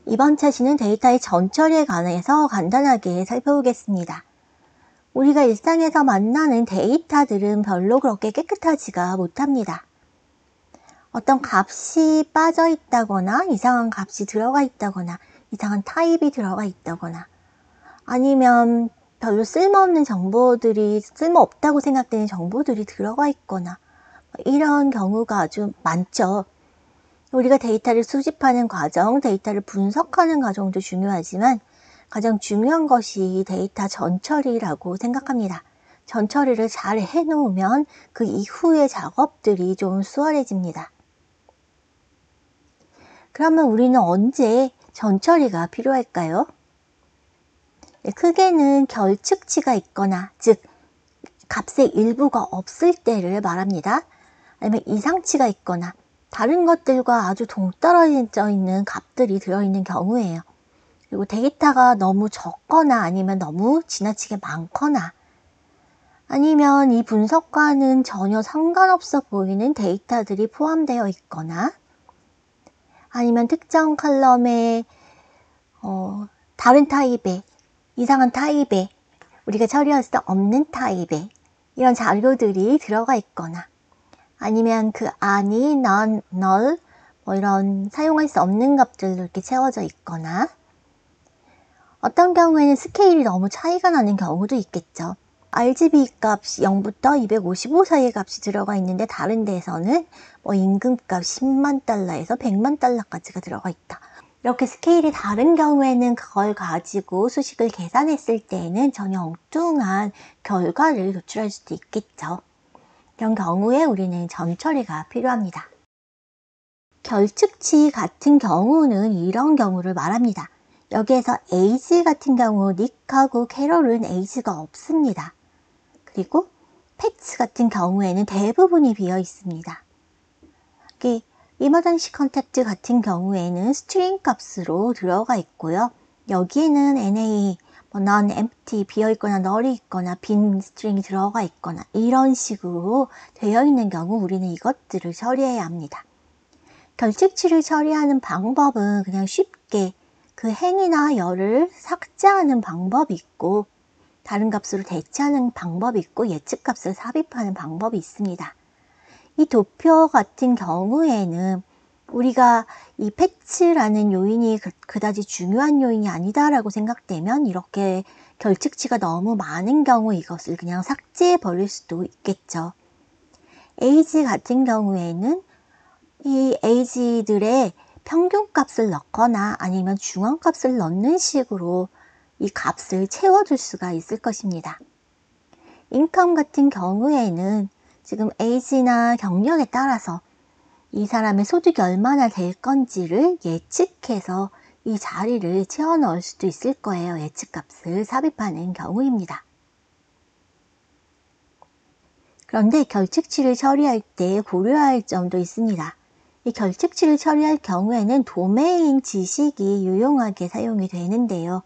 이번 차시는 데이터의 전처리에 관해서 간단하게 살펴보겠습니다. 우리가 일상에서 만나는 데이터들은 별로 그렇게 깨끗하지가 못합니다. 어떤 값이 빠져 있다거나 이상한 값이 들어가 있다거나 이상한 타입이 들어가 있다거나 아니면 별로 쓸모없는 정보들이 쓸모없다고 생각되는 정보들이 들어가 있거나 이런 경우가 아주 많죠. 우리가 데이터를 수집하는 과정, 데이터를 분석하는 과정도 중요하지만 가장 중요한 것이 데이터 전처리라고 생각합니다. 전처리를 잘 해놓으면 그 이후의 작업들이 좀 수월해집니다. 그러면 우리는 언제 전처리가 필요할까요? 크게는 결측치가 있거나, 즉 값의 일부가 없을 때를 말합니다. 아니면 이상치가 있거나 다른 것들과 아주 동떨어져 있는 값들이 들어있는 경우예요. 그리고 데이터가 너무 적거나 아니면 너무 지나치게 많거나 아니면 이 분석과는 전혀 상관없어 보이는 데이터들이 포함되어 있거나 아니면 특정 컬럼에 다른 타입의 이상한 타입의 우리가 처리할 수 없는 타입의 이런 자료들이 들어가 있거나 아니면 그 안이 none, null 이런 사용할 수 없는 값들로 이렇게 채워져 있거나 어떤 경우에는 스케일이 너무 차이가 나는 경우도 있겠죠. RGB 값이 0부터 255 사이의 값이 들어가 있는데 다른 데에서는 임금값 10만 달러에서 100만 달러까지가 들어가 있다. 이렇게 스케일이 다른 경우에는 그걸 가지고 수식을 계산했을 때에는 전혀 엉뚱한 결과를 도출할 수도 있겠죠. 이런 경우에 우리는 전처리가 필요합니다. 결측치 같은 경우는 이런 경우를 말합니다. 여기에서 에이지 같은 경우 닉하고 캐럴은 에이지가 없습니다. 그리고 패치 같은 경우에는 대부분이 비어 있습니다. 이머전시 컨택트 같은 경우에는 스트링 값으로 들어가 있고요. 여기에는 NA, non empty 비어 있거나 null이 있거나 빈 스트링이 들어가 있거나 이런 식으로 되어 있는 경우 우리는 이것들을 처리해야 합니다. 결측치를 처리하는 방법은 그냥 쉽게 그 행이나 열을 삭제하는 방법이 있고 다른 값으로 대체하는 방법이 있고 예측값을 삽입하는 방법이 있습니다. 이 도표 같은 경우에는 우리가 이 패치라는 요인이 그다지 중요한 요인이 아니다라고 생각되면 이렇게 결측치가 너무 많은 경우 이것을 그냥 삭제해 버릴 수도 있겠죠. 에이지 같은 경우에는 이 에이지들의 평균값을 넣거나 아니면 중앙값을 넣는 식으로 이 값을 채워줄 수가 있을 것입니다. 인컴 같은 경우에는 지금 에이지나 경력에 따라서 이 사람의 소득이 얼마나 될 건지를 예측해서 이 자리를 채워 넣을 수도 있을 거예요. 예측값을 삽입하는 경우입니다. 그런데 결측치를 처리할 때 고려할 점도 있습니다. 이 결측치를 처리할 경우에는 도메인 지식이 유용하게 사용이 되는데요.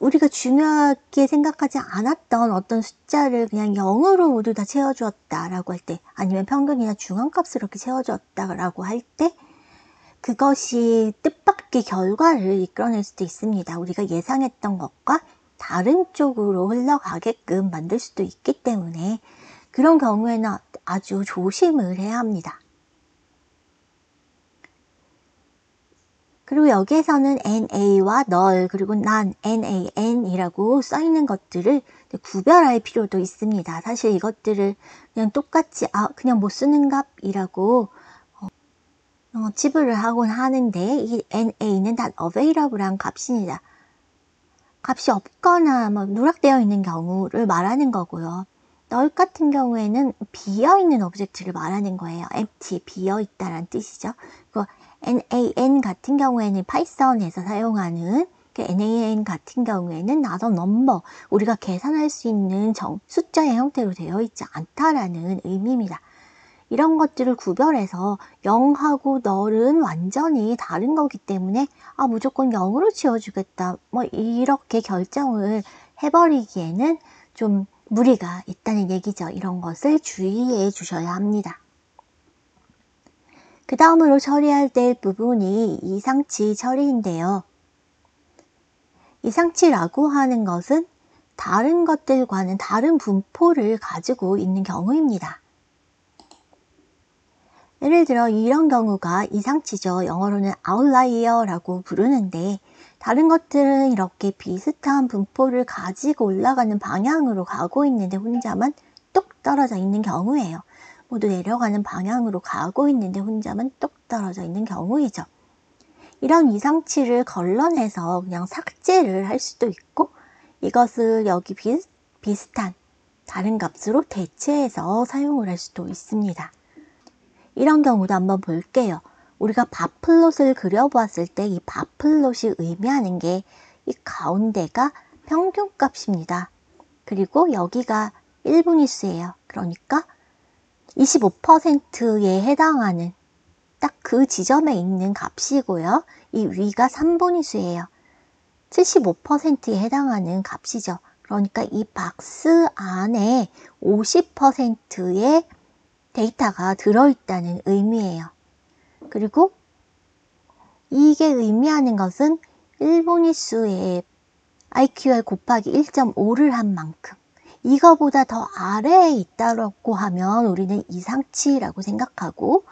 우리가 중요하게 생각하지 않았던 어떤 숫자를 그냥 0으로 모두 다 채워주었다라고 할 때, 아니면 평균이나 중앙값으로 이렇게 채워주었다라고 할 때, 그것이 뜻밖의 결과를 이끌어낼 수도 있습니다. 우리가 예상했던 것과 다른 쪽으로 흘러가게끔 만들 수도 있기 때문에 그런 경우에는 아주 조심을 해야 합니다. 그리고 여기에서는 NA와 null 그리고 non, NaN이라고 써있는 것들을 구별할 필요도 있습니다. 사실 이것들을 그냥 똑같이 그냥 못 쓰는 값이라고 치부를 하곤 하는데 이 NA는 not available한 값입니다. 값이 없거나 누락되어 있는 경우를 말하는 거고요. null 같은 경우에는 비어있는 오브젝트를 말하는 거예요. empty, 비어있다라는 뜻이죠. NaN 같은 경우에는 파이썬에서 사용하는 NaN 같은 경우에는 not a number, 우리가 계산할 수 있는 숫자의 형태로 되어 있지 않다라는 의미입니다. 이런 것들을 구별해서 0하고 null은 완전히 다른 거기 때문에 무조건 0으로 지워주겠다 이렇게 결정을 해버리기에는 좀 무리가 있다는 얘기죠. 이런 것을 주의해 주셔야 합니다. 그 다음으로 처리할 될 부분이 이상치 처리인데요. 이상치라고 하는 것은 다른 것들과는 다른 분포를 가지고 있는 경우입니다. 예를 들어 이런 경우가 이상치죠. 영어로는 outlier라고 부르는데 다른 것들은 이렇게 비슷한 분포를 가지고 올라가는 방향으로 가고 있는데 혼자만 뚝 떨어져 있는 경우예요. 모두 내려가는 방향으로 가고 있는데 혼자만 뚝 떨어져 있는 경우이죠. 이런 이상치를 걸러내서 그냥 삭제를 할 수도 있고 이것을 여기 비슷한 다른 값으로 대체해서 사용을 할 수도 있습니다. 이런 경우도 한번 볼게요. 우리가 밥플롯을 그려보았을 때 이 밥플롯이 의미하는 게 이 가운데가 평균값입니다. 그리고 여기가 1분위수예요. 그러니까 25%에 해당하는 딱 그 지점에 있는 값이고요. 이 위가 3분위수예요. 75%에 해당하는 값이죠. 그러니까 이 박스 안에 50%의 데이터가 들어있다는 의미예요. 그리고 이게 의미하는 것은 1분위수의 IQR 곱하기 1.5를 한 만큼 이거보다 더 아래에 있다고 하면 우리는 이상치라고 생각하고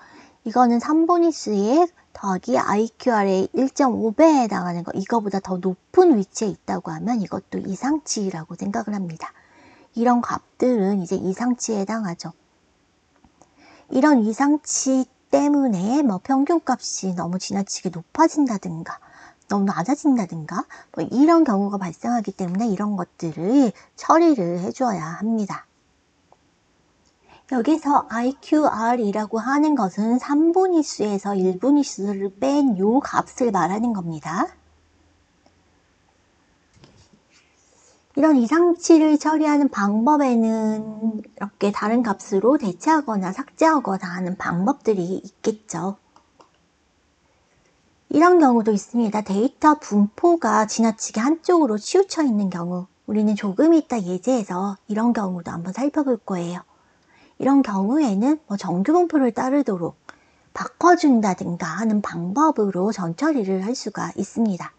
이거는 3분위수의 더하기 IQR의 1.5배에 해당하는 거 이거보다 더 높은 위치에 있다고 하면 이것도 이상치라고 생각을 합니다. 이런 값들은 이제 이상치에 해당하죠. 이런 이상치 때문에 뭐 평균값이 너무 지나치게 높아진다든가 너무 낮아진다든가 뭐 이런 경우가 발생하기 때문에 이런 것들을 처리를 해줘야 합니다. 여기서 IQR이라고 하는 것은 3분위수에서 1분위수를 뺀 요 값을 말하는 겁니다. 이런 이상치를 처리하는 방법에는 이렇게 다른 값으로 대체하거나 삭제하거나 하는 방법들이 있겠죠. 이런 경우도 있습니다. 데이터 분포가 지나치게 한쪽으로 치우쳐 있는 경우 우리는 조금 이따 예제에서 이런 경우도 한번 살펴볼 거예요. 이런 경우에는 뭐 정규 분포를 따르도록 바꿔준다든가 하는 방법으로 전처리를 할 수가 있습니다.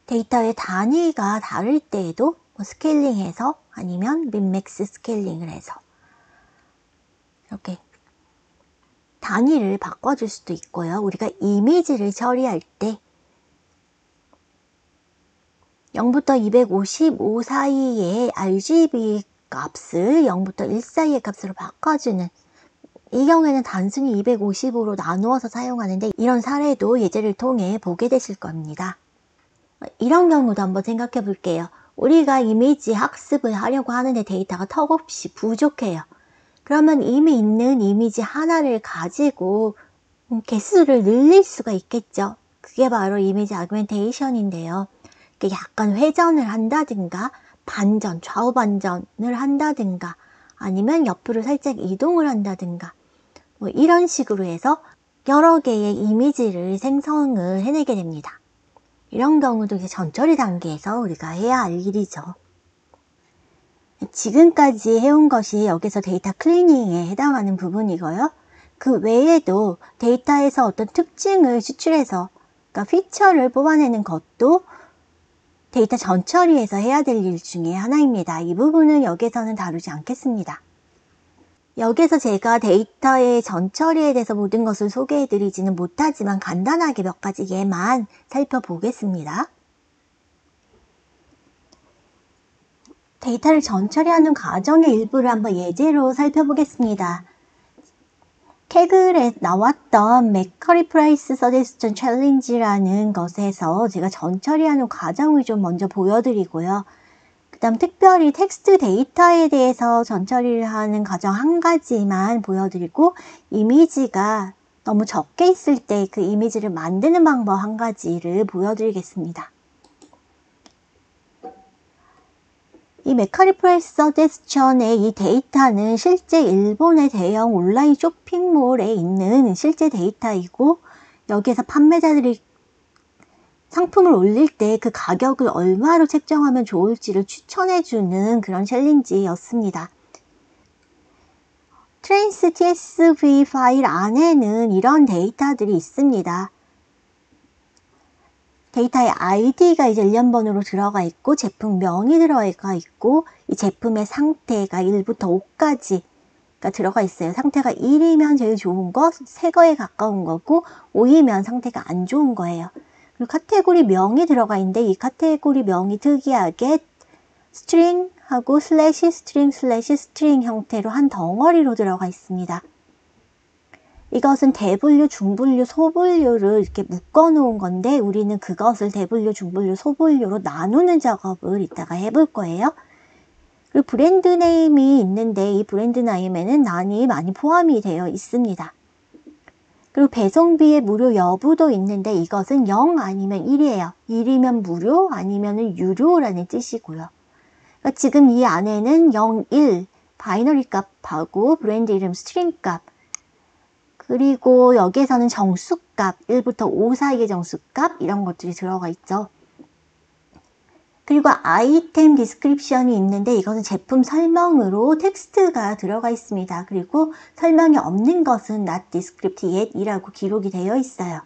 데이터의 단위가 다를 때에도 뭐 스케일링해서 아니면 민맥스 스케일링을 해서 이렇게 단위를 바꿔줄 수도 있고요. 우리가 이미지를 처리할 때 0부터 255 사이의 RGB 값을 0부터 1 사이의 값으로 바꿔주는 이 경우에는 단순히 250으로 나누어서 사용하는데 이런 사례도 예제를 통해 보게 되실 겁니다. 이런 경우도 한번 생각해 볼게요. 우리가 이미지 학습을 하려고 하는데 데이터가 턱없이 부족해요. 그러면 이미 있는 이미지 하나를 가지고 개수를 늘릴 수가 있겠죠. 그게 바로 이미지 아그멘테이션인데요. 약간 회전을 한다든가 반전, 좌우 반전을 한다든가 아니면 옆으로 살짝 이동을 한다든가 뭐 이런 식으로 해서 여러 개의 이미지를 생성을 해내게 됩니다. 이런 경우도 이제 전처리 단계에서 우리가 해야 할 일이죠. 지금까지 해온 것이 여기서 데이터 클리닝에 해당하는 부분이고요. 그 외에도 데이터에서 어떤 특징을 추출해서 그러니까 피처를 뽑아내는 것도 데이터 전처리에서 해야 될 일 중에 하나입니다. 이 부분은 여기서는 다루지 않겠습니다. 여기서 제가 데이터의 전처리에 대해서 모든 것을 소개해 드리지는 못하지만 간단하게 몇 가지 예만 살펴보겠습니다. 데이터를 전처리하는 과정의 일부를 한번 예제로 살펴보겠습니다. 케글에 나왔던 맥커리 프라이스 서제스천 챌린지라는 것에서 제가 전처리하는 과정을 좀 먼저 보여드리고요. 그 다음 특별히 텍스트 데이터에 대해서 전처리를 하는 과정 한 가지만 보여드리고 이미지가 너무 적게 있을 때 그 이미지를 만드는 방법 한 가지를 보여드리겠습니다. 이 맥커리 프라이스 서제스천의 이 데이터는 실제 일본의 대형 온라인 쇼핑몰에 있는 실제 데이터이고 여기에서 판매자들이 상품을 올릴 때 그 가격을 얼마로 책정하면 좋을지를 추천해주는 그런 챌린지였습니다. 트랜스 TSV 파일 안에는 이런 데이터들이 있습니다. 데이터의 ID가 이제 1년번호로 들어가 있고 제품명이 들어가 있고 이 제품의 상태가 1부터 5까지가 들어가 있어요. 상태가 1이면 제일 좋은 거, 새 거에 가까운 거고 5이면 상태가 안 좋은 거예요. 그리고 카테고리 명이 들어가 있는데 이 카테고리 명이 특이하게 스트링하고 슬래시 스트링 형태로 한 덩어리로 들어가 있습니다. 이것은 대분류, 중분류, 소분류를 이렇게 묶어 놓은 건데 우리는 그것을 대분류, 중분류, 소분류로 나누는 작업을 이따가 해볼 거예요. 그리고 브랜드 네임이 있는데 이 브랜드 네임에는 난이 많이 포함이 되어 있습니다. 그리고 배송비의 무료 여부도 있는데 이것은 0 아니면 1이에요. 1이면 무료 아니면 유료라는 뜻이고요. 그러니까 지금 이 안에는 0, 1 바이너리 값하고 브랜드 이름 스트링 값 그리고 여기에서는 정수값 1부터 5 사이의 정수값 이런 것들이 들어가 있죠. 그리고 아이템 디스크립션이 있는데 이것은 제품 설명으로 텍스트가 들어가 있습니다. 그리고 설명이 없는 것은 not described yet 이라고 기록이 되어 있어요.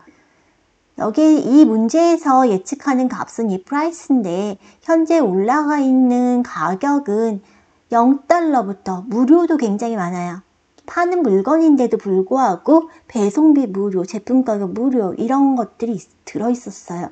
여기 이 문제에서 예측하는 값은 이 price인데 현재 올라가 있는 가격은 0달러부터 무료도 굉장히 많아요. 파는 물건인데도 불구하고 배송비 무료, 제품 가격 무료 이런 것들이 들어있었어요.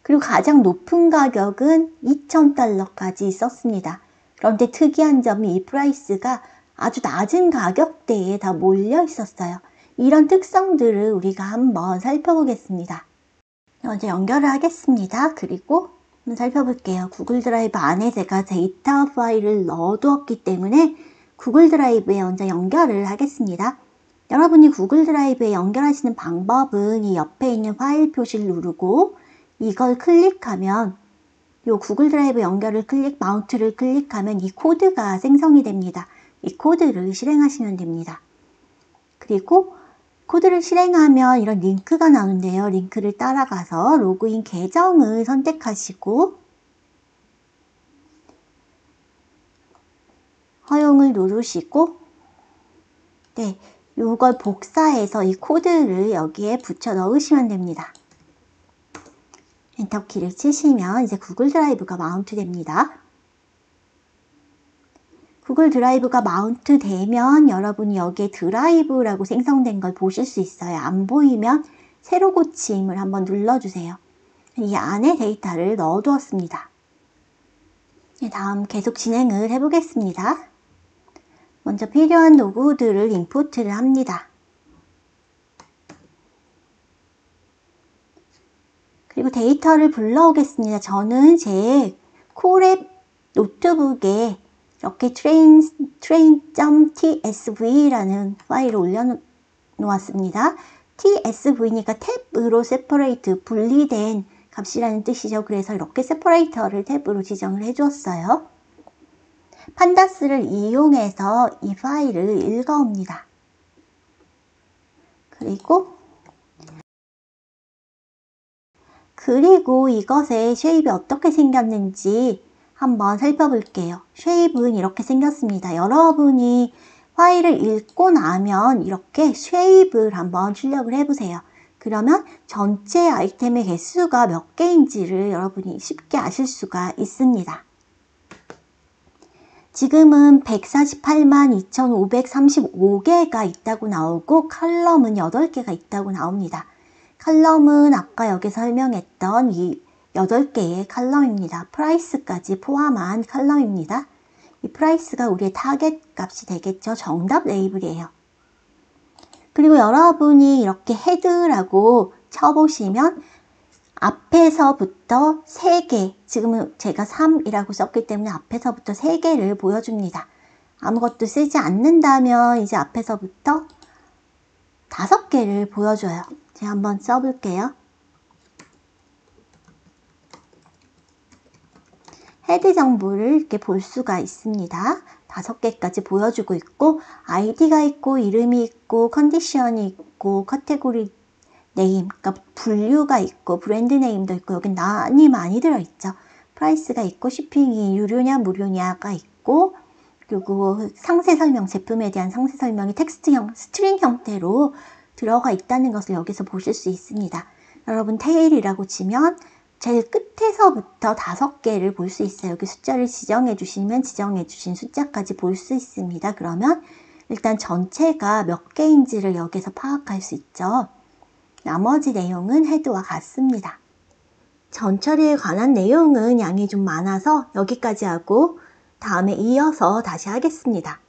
그리고 가장 높은 가격은 2,000달러까지 있었습니다. 그런데 특이한 점이 이 프라이스가 아주 낮은 가격대에 다 몰려 있었어요. 이런 특성들을 우리가 한번 살펴보겠습니다. 먼저 연결을 하겠습니다. 그리고 한번 살펴볼게요. 구글 드라이브 안에 제가 데이터 파일을 넣어두었기 때문에 구글 드라이브에 먼저 연결을 하겠습니다. 여러분이 구글 드라이브에 연결하시는 방법은 이 옆에 있는 파일 표시를 누르고 이걸 클릭하면 이 구글 드라이브 연결을 마우스를 클릭하면 이 코드가 생성이 됩니다. 이 코드를 실행하시면 됩니다. 그리고 코드를 실행하면 이런 링크가 나오는데요. 링크를 따라가서 로그인 계정을 선택하시고 허용을 누르시고 네, 이걸 복사해서 이 코드를 여기에 붙여 넣으시면 됩니다. 엔터키를 치시면 이제 구글 드라이브가 마운트 됩니다. 구글 드라이브가 마운트 되면 여러분이 여기에 드라이브라고 생성된 걸 보실 수 있어요. 안 보이면 새로 고침을 한번 눌러주세요. 이 안에 데이터를 넣어두었습니다. 다음 계속 진행을 해보겠습니다. 먼저 필요한 로고들을 임포트를 합니다. 그리고 데이터를 불러오겠습니다. 저는 제 콜앱 노트북에 이렇게 train.tsv라는 파일을 올려놓았습니다. tsv니까 탭으로 separate, 분리된 값이라는 뜻이죠. 그래서 이렇게 separator를 탭으로 지정을 해주었어요. 판다스를 이용해서 이 파일을 읽어옵니다. 그리고 이것의 쉐입이 어떻게 생겼는지 한번 살펴볼게요. 쉐입은 이렇게 생겼습니다. 여러분이 파일을 읽고 나면 이렇게 쉐입을 한번 출력을 해보세요. 그러면 전체 아이템의 개수가 몇 개인지를 여러분이 쉽게 아실 수가 있습니다. 지금은 148만 2,535개가 있다고 나오고 컬럼은 8개가 있다고 나옵니다. 컬럼은 아까 여기 설명했던 이 8개의 컬럼입니다. 프라이스까지 포함한 컬럼입니다. 이 프라이스가 우리의 타겟 값이 되겠죠. 정답 레이블이에요. 그리고 여러분이 이렇게 헤드라고 쳐보시면 앞에서부터 3개, 지금은 제가 3이라고 썼기 때문에 앞에서부터 3개를 보여줍니다. 아무것도 쓰지 않는다면 이제 앞에서부터 5개를 보여줘요. 제가 한번 써볼게요. 헤드 정보를 이렇게 볼 수가 있습니다. 5개까지 보여주고 있고 아이디가 있고 이름이 있고 컨디션이 있고 카테고리 네임, 그러니까 분류가 있고 브랜드 네임도 있고 여기 난이 많이 들어있죠. 프라이스가 있고 쇼핑이 유료냐 무료냐가 있고 그리고 상세 설명, 제품에 대한 상세 설명이 텍스트형, 스트링 형태로 들어가 있다는 것을 여기서 보실 수 있습니다. 여러분 테일이라고 치면 제일 끝에서부터 5개를 볼 수 있어요. 여기 숫자를 지정해 주시면 지정해 주신 숫자까지 볼 수 있습니다. 그러면 일단 전체가 몇 개인지를 여기서 파악할 수 있죠. 나머지 내용은 헤드와 같습니다. 전처리에 관한 내용은 양이 좀 많아서 여기까지 하고 다음에 이어서 다시 하겠습니다.